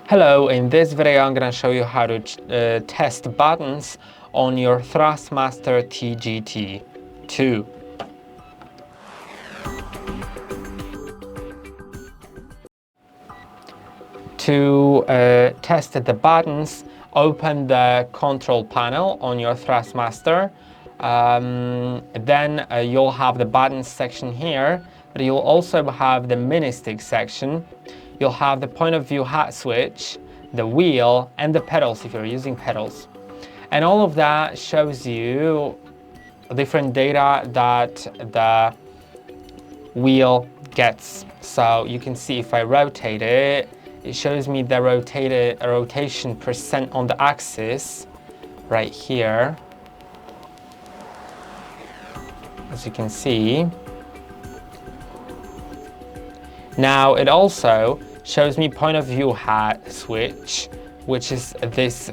Hello, in this video I'm going to show you how to test buttons on your THRUSTMASTER T-GT II. To test the buttons, open the control panel on your THRUSTMASTER. Then you'll have the buttons section here, but you'll also have the ministics section. You'll have the point of view hat switch, the wheel, and the pedals if you're using pedals. And all of that shows you different data that the wheel gets. So you can see if I rotate it, it shows me the rotation percent on the axis right here, as you can see. Now it also shows me point of view hat switch, which is this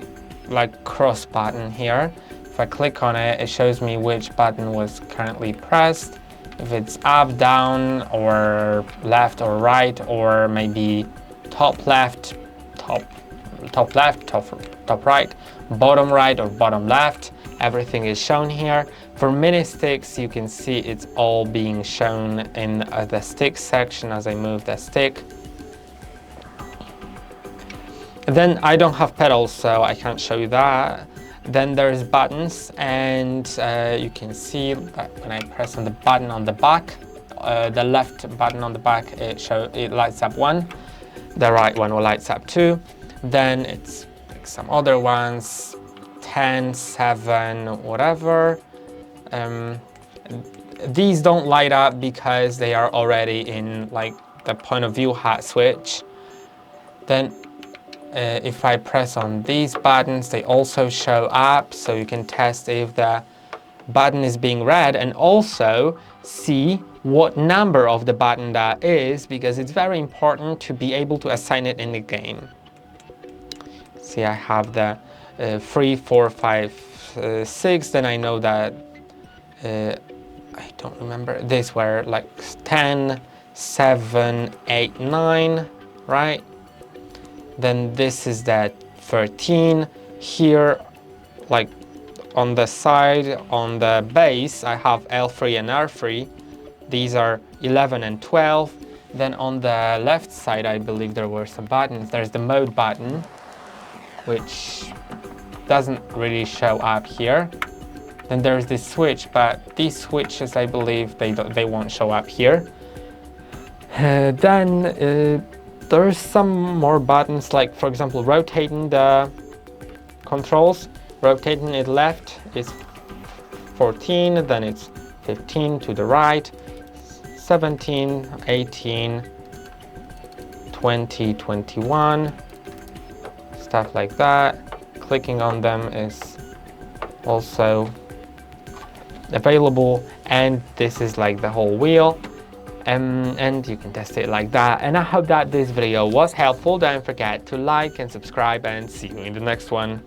like cross button here. If I click on it, it shows me which button was currently pressed, if it's up, down, or left or right, or maybe top left, top right, bottom right or bottom left. Everything is shown here. For ministics, you can see it's all being shown in the stick section as I move the stick. Then I don't have pedals, so I can't show you that. Then there's buttons, and you can see that when I press on the button on the back, the left button on the back, it lights up 1. The right one will lights up 2. Then it's like some other ones, 10, 7, whatever. These don't light up because they are already in like the point of view hat switch. Then if I press on these buttons, they also show up, so you can test if the button is being read and also see what number of the button that is, because it's very important to be able to assign it in the game. See, I have the 3, 4, 5, 6, then I know that I don't remember, these were like 10, 7, 8, 9, right? Then this is that 13. Here, like on the side, on the base, I have L3 and R3. These are 11 and 12. Then on the left side, I believe there were some buttons. There's the mode button, which doesn't really show up here. Then there's this switch, but these switches, I believe, they won't show up here. There's some more buttons, like for example, rotating the controls. Rotating it left is 14, then it's 15 to the right, 17, 18, 20, 21, stuff like that. Clicking on them is also available, and this is like the whole wheel. And you can test it like that. And I hope that this video was helpful. Don't forget to like and subscribe, and see you in the next one.